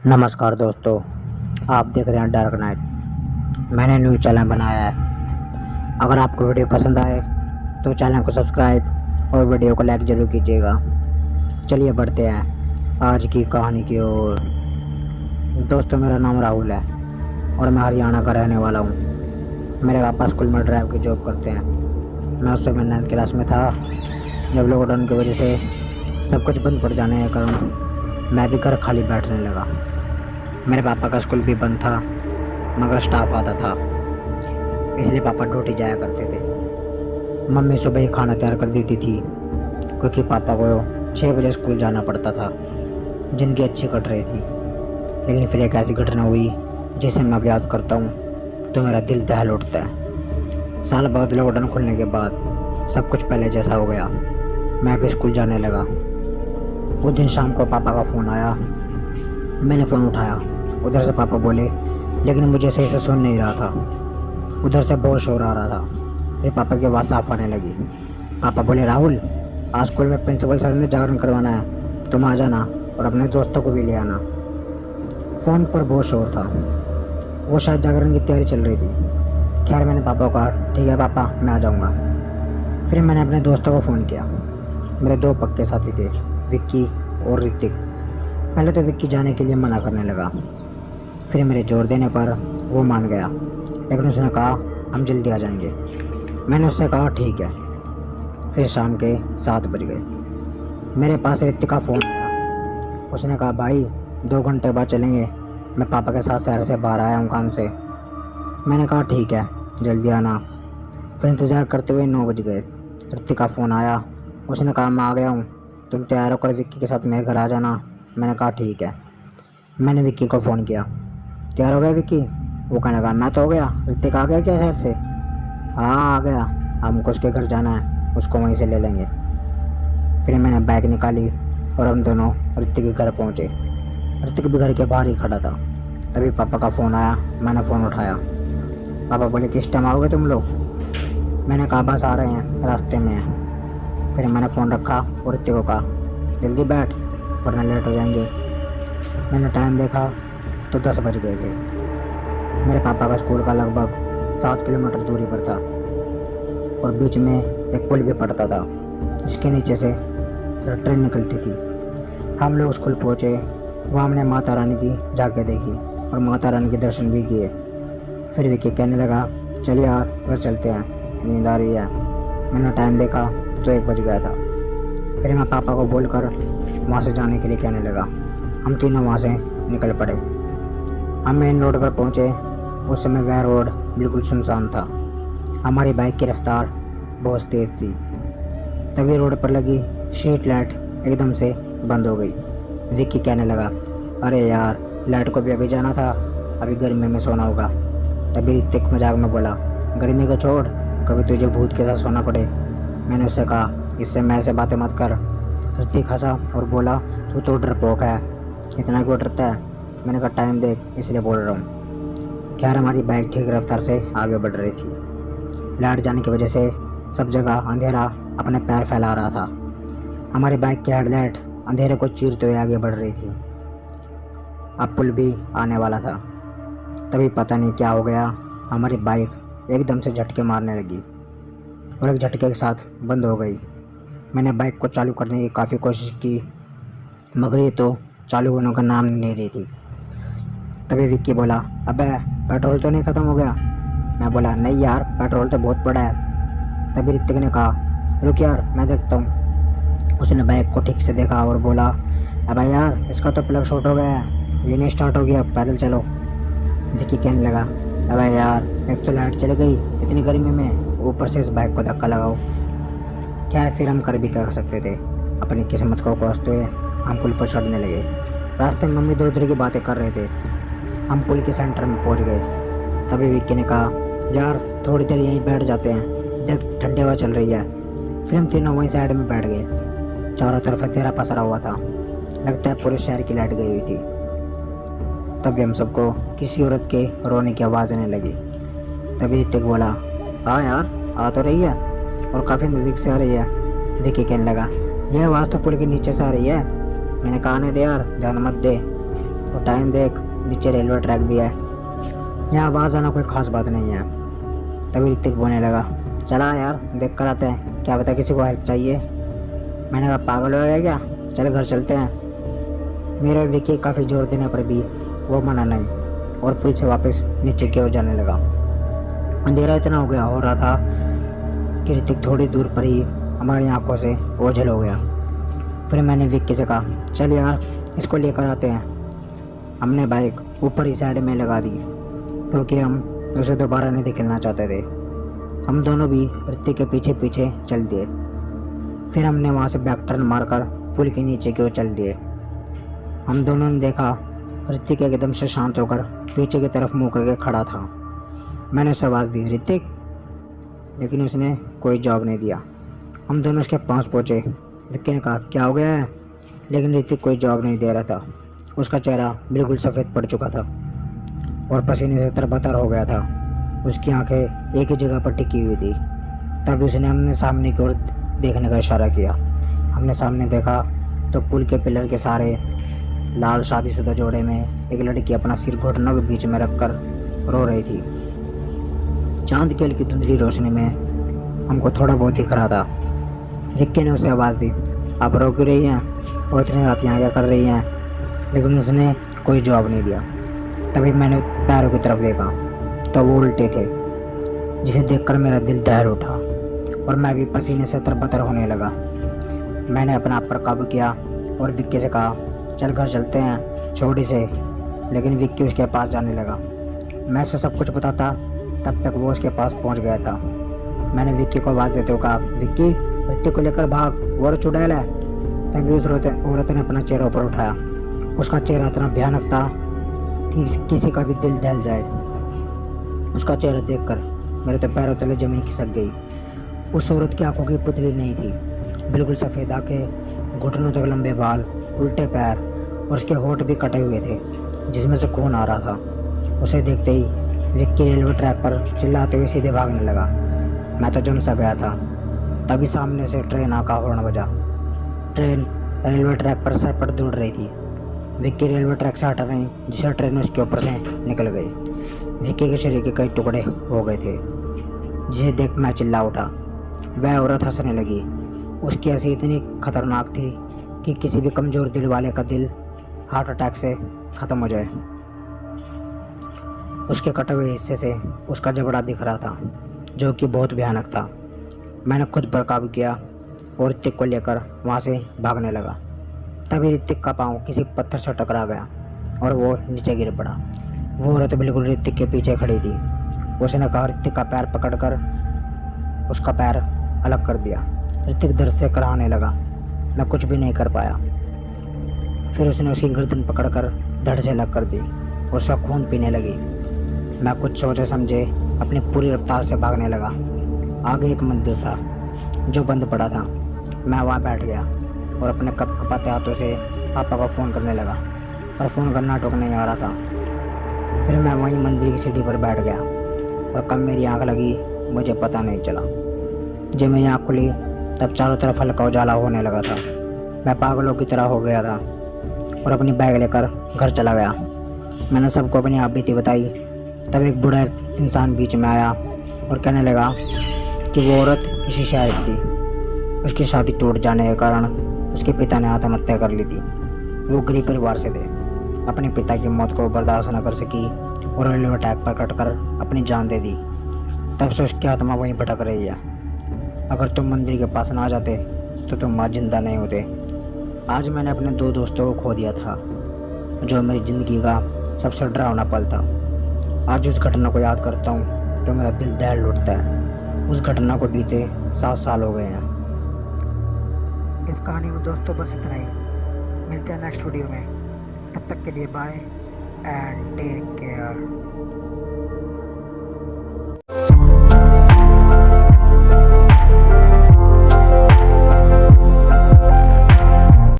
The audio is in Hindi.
नमस्कार दोस्तों, आप देख रहे हैं डार्क नाइट। मैंने न्यू चैनल बनाया है। अगर आपको वीडियो पसंद आए तो चैनल को सब्सक्राइब और वीडियो को लाइक ज़रूर कीजिएगा। चलिए बढ़ते हैं आज की कहानी की ओर। दोस्तों, मेरा नाम राहुल है और मैं हरियाणा का रहने वाला हूँ। मेरे पापा स्कूल में ड्राइवर की जॉब करते हैं। मैं उस समय 9th क्लास में था जब लॉकडाउन की वजह से सब कुछ बंद पड़ जाने के कारण मैं भी घर खाली बैठने लगा। मेरे पापा का स्कूल भी बंद था मगर स्टाफ आता था, इसलिए पापा ड्यूटी जाया करते थे। मम्मी सुबह ही खाना तैयार कर देती थी क्योंकि पापा को 6 बजे स्कूल जाना पड़ता था। जिंदगी अच्छी कट रही थी, लेकिन फिर एक ऐसी घटना हुई जिसे मैं अब याद करता हूँ तो मेरा दिल दहल उठता है। साल बाद लॉकडाउन खुलने के बाद सब कुछ पहले जैसा हो गया। मैं भी स्कूल जाने लगा। उस दिन शाम को पापा का फ़ोन आया। मैंने फ़ोन उठाया। उधर से पापा बोले, लेकिन मुझे सही से सुन नहीं रहा था। उधर से बहुत शोर आ रहा था। फिर पापा की आवाज़ साफ आने लगी। पापा बोले, राहुल, आज स्कूल में प्रिंसिपल सर ने जागरण करवाना है, तुम आ जाना और अपने दोस्तों को भी ले आना। फ़ोन पर बहुत शोर था। वो शायद जागरण की तैयारी चल रही थी। खैर, मैंने पापा को कहा, ठीक है पापा, मैं आ जाऊँगा। फिर मैंने अपने दोस्तों को फ़ोन किया। मेरे 2 पक्के साथी थे, विक्की और ऋतिक। पहले तो विक्की जाने के लिए मना करने लगा, फिर मेरे जोर देने पर वो मान गया, लेकिन उसने कहा हम जल्दी आ जाएंगे। मैंने उससे कहा ठीक है। फिर शाम के 7 बज गए। मेरे पास ऋतिक का फ़ोन आया। उसने कहा, भाई 2 घंटे बाद चलेंगे, मैं पापा के साथ शहर से बाहर आया हूँ काम से। मैंने कहा ठीक है, जल्दी आना। फिर इंतज़ार करते हुए 9 बज गए। ऋतिक का फ़ोन आया। उसने कहा, मैं आ गया हूँ, तुम तैयार होकर विक्की के साथ मेरे घर आ जाना। मैंने कहा ठीक है। मैंने विक्की को फ़ोन किया, तैयार हो गया विक्की? वो कहने लगा, मैं तो हो गया। ऋतिक आ गया क्या शहर से? हाँ, आ गया, हमको उसके घर जाना है, उसको वहीं से ले लेंगे। फिर मैंने बाइक निकाली और हम दोनों ऋतिक के घर पहुँचे। ऋतिक भी घर के बाहर ही खड़ा था। तभी पापा का फ़ोन आया। मैंने फ़ोन उठाया। पापा बोले, किस टाइम आओगे तुम लोग? मैंने कहा, बस आ रहे हैं, रास्ते में हैं। फिर मैंने फ़ोन रखा और ऋतिक को कहा, जल्दी बैठ वरना लेट हो जाएंगे। मैंने टाइम देखा तो 10 बज गए थे। मेरे पापा का स्कूल का लगभग 7 किलोमीटर दूरी पर था और बीच में एक पुल भी पड़ता था जिसके नीचे से ट्रेन निकलती थी। हम लोग स्कूल पहुँचे। वहाँ हमने माता रानी की झांकी देखी और माता रानी के दर्शन भी किए। फिर विक्की कहने लगा, चलिए यार घर चलते हैं, नींद आ रही है। मैंने टाइम देखा तो 1 बज गया था। फिर मैं पापा को बोलकर वहाँ से जाने के लिए कहने लगा। हम तीनों वहाँ से निकल पड़े। हम मेन रोड पर पहुँचे। उस समय वह रोड बिल्कुल सुनसान था। हमारी बाइक की रफ्तार बहुत तेज़ थी। तभी रोड पर लगी स्ट्रीट लाइट एकदम से बंद हो गई। विक्की कहने लगा, अरे यार, लाइट को भी अभी जाना था, अभी गर्मी में सोना होगा। तभी ऋतिक मजाक में बोला, गर्मी को छोड़, कभी तुझे भूत के साथ सोना पड़े। मैंने उससे कहा, इससे मैं ऐसे बातें मत कर। ऋतिक हंसा और बोला, तू तो डरपोक है, इतना क्यों डरता है? मैंने कहा, टाइम देख, इसलिए बोल रहा हूँ। खैर, हमारी बाइक ठीक रफ्तार से आगे बढ़ रही थी। लाइट जाने की वजह से सब जगह अंधेरा अपने पैर फैला रहा था। हमारी बाइक की हेडलाइट अंधेरे को चीरते हुए आगे बढ़ रही थी। अब पुल भी आने वाला था। तभी पता नहीं क्या हो गया, हमारी बाइक एकदम से झटके मारने लगी और एक झटके के साथ बंद हो गई। मैंने बाइक को चालू करने की काफ़ी कोशिश की मगर ये तो चालू होने का नाम नहीं ले रही थी। तभी विक्की बोला, अबे पेट्रोल तो नहीं ख़त्म हो गया? मैं बोला, नहीं यार, पेट्रोल तो बहुत पड़ा है। तभी ऋतिक ने कहा, रुक यार, मैं देखता हूँ। उसने बाइक को ठीक से देखा और बोला, अबे यार, इसका तो प्लग शॉर्ट हो गया है, ये नहीं स्टार्ट हो गया, पैदल चलो। विक्की कहने लगा, अबे यार, एक तो लाइट चली गई इतनी गर्मी में, ऊपर से इस बाइक को धक्का लगाओ। खैर, फिर हम कर भी क्या कर सकते थे। अपनी किस्मत को कोसते हुए हम पुल पर चढ़ने लगे। रास्ते में मम्मी इधर उधर की बातें कर रहे थे। हम पुल के सेंटर में पहुंच गए। तभी विक्की ने कहा, यार थोड़ी देर यहीं बैठ जाते हैं, देख ठंडी हवा चल रही है। फिर हम तीनों वहीं साइड में बैठ गए। चारों तरफ अंधेरा पसरा हुआ था, लगता है पूरे शहर की लाइट गई हुई थी। तभी हम सबको किसी औरत के रोने की आवाज़ आने लगी। तभी ऋतिक बोला, हाँ यार, आ तो रही है और काफ़ी नज़दीक से आ रही है। विक्की कहने लगा, यह आवाज़ तो पुल के नीचे से आ रही है। मैंने कहा, आने दे यार, ध्यान मत दे। और टाइम देख, नीचे रेलवे ट्रैक भी है, यहाँ आवाज़ आना कोई ख़ास बात नहीं है। तभी ऋतिक बोलने लगा, चला यार देख कर आते हैं, क्या पता किसी को हेल्प चाहिए। मैंने कहा पागल हो गया क्या, चल घर चलते हैं। मेरे विकी काफ़ी जोर देने पर भी वो मना नहीं और पुल से वापस नीचे की ओर जाने लगा। अंधेरा इतना हो रहा था कि ऋतिक थोड़ी दूर पर ही हमारी आंखों से ओझल हो गया। फिर मैंने विक्की से कहा, चल यार इसको लेकर आते हैं। हमने बाइक ऊपर ही साइड में लगा दी क्योंकि हम उसे दोबारा नहीं दिखना चाहते थे। हम दोनों भी ऋतिक के पीछे पीछे चल दिए। फिर हमने वहाँ से बैक टर्न मारकर पुल के नीचे की ओर चल दिए। हम दोनों ने देखा ऋतिक एकदम से शांत होकर पीछे की तरफ मुँह करके खड़ा था। मैंने उसे आवाज़ दी, ऋतिक, लेकिन उसने कोई जवाब नहीं दिया। हम दोनों उसके पास पहुँचे। विक्की ने कहा, क्या हो गया है, लेकिन ऋतिक कोई जवाब नहीं दे रहा था। उसका चेहरा बिल्कुल सफ़ेद पड़ चुका था और पसीने से तरबतर हो गया था। उसकी आंखें एक ही जगह पर टिकी हुई थी। तभी उसने हमने सामने की ओर देखने का इशारा किया। हमने सामने देखा तो पुल के पिलर के सहारे लाल शादीशुदा जोड़े में एक लड़की अपना सिर घुटनों के बीच में रखकर रो रही थी। चांद की हल्की धुंधली रोशनी में हमको थोड़ा बहुत दिख रहा था। विक्की ने उसे आवाज़ दी, आप रो क्यों रही हैं और इतनी रात यहाँ क्या कर रही हैं, लेकिन उसने कोई जवाब नहीं दिया। तभी मैंने पैरों की तरफ देखा तो वो उल्टे थे, जिसे देखकर मेरा दिल दहल उठा और मैं भी पसीने से तरबतर होने लगा। मैंने अपने आप पर काबू किया और विक्की से कहा, चल घर चलते हैं, छोड़ इसे। लेकिन विक्की उसके पास जाने लगा। मैं उसे सब कुछ बताता तब तक वो उसके पास पहुंच गया था। मैंने विक्की को आवाज़ देते हुए कहा, विक्की, ऋतिक को लेकर भाग, वो चुड़ैल है। तभी उस औरत ने अपना चेहरा ऊपर उठाया। उसका चेहरा इतना भयानक था कि किसी का भी दिल दहल जाए। उसका चेहरा देखकर मेरे तो पैरों तले ज़मीन खिसक गई। उस औरत की आंखों की पुतली नहीं थी, बिल्कुल सफ़ेद आंखें, घुटनों तक लंबे बाल, उल्टे पैर और उसके होंठ भी कटे हुए थे जिसमें से खून आ रहा था। उसे देखते ही विक्की रेलवे ट्रैक पर चिल्लाते हुए सीधे भागने लगा। मैं तो जम सा गया था। तभी सामने से ट्रेन का हॉर्न बजा। ट्रेन रेलवे ट्रैक पर सरपट दौड़ रही थी। विक्की रेलवे ट्रैक से हटा नहीं, जिससे ट्रेन उसके ऊपर से निकल गई। विक्की के शरीर के कई टुकड़े हो गए थे, जिसे देख मैं चिल्ला उठा। वह औरत हंसने लगी। उसकी हंसी इतनी खतरनाक थी कि किसी भी कमज़ोर दिल वाले का दिल हार्ट अटैक से ख़त्म हो जाए। उसके कटे हुए हिस्से से उसका जबड़ा दिख रहा था, जो कि बहुत भयानक था। मैंने खुद पर काबू किया और ऋतिक को लेकर वहाँ से भागने लगा। तभी ऋतिक का पाँव किसी पत्थर से टकरा गया और वो नीचे गिर पड़ा। वो औरत बिल्कुल ऋतिक के पीछे खड़ी थी। उसने कहा, ऋतिक का पैर पकड़कर उसका पैर अलग कर दिया। ऋतिक दर्द से कराहने लगा। मैं कुछ भी नहीं कर पाया। फिर उसने उसकी गर्दन पकड़कर धड़ से अलग कर दी और उसका खून पीने लगी। मैं कुछ सोचे समझे अपनी पूरी रफ्तार से भागने लगा। आगे एक मंदिर था जो बंद पड़ा था। मैं वहाँ बैठ गया और अपने कपकपाते हाथों से पापा को फ़ोन करने लगा, पर फ़ोन करना टोक नहीं आ रहा था। फिर मैं वहीं मंदिर की सीढ़ी पर बैठ गया और कब मेरी आँख लगी मुझे पता नहीं चला। जब मेरी आँख खुली तब चारों तरफ हल्का उजाला होने लगा था। मैं पागलों की तरह हो गया था और अपनी बैग लेकर घर चला गया। मैंने सबको अपनी आप बीती बताई। तब एक बूढ़ा इंसान बीच में आया और कहने लगा कि वो औरत इसी शहर की थी। उसकी शादी टूट जाने के कारण उसके पिता ने आत्महत्या कर ली थी। वो गरीब परिवार से थे। अपने पिता की मौत को बर्दाश्त न कर सकी और रेलवे ट्रैक पर कटकर अपनी जान दे दी। तब से उसकी आत्मा वहीं भटक रही है। अगर तुम मंदिर के पास ना जाते तो तुम आज जिंदा नहीं होते। आज मैंने अपने 2 दोस्तों को खो दिया था, जो मेरी ज़िंदगी का सबसे डरावना पल था। आज उस घटना को याद करता हूँ तो मेरा दिल दहल उठता है। उस घटना को बीते 7 साल हो गए हैं। इस कहानी में दोस्तों बस इतना ही। मिलते हैं नेक्स्ट वीडियो में। तब तक के लिए बाय एंड टेक केयर।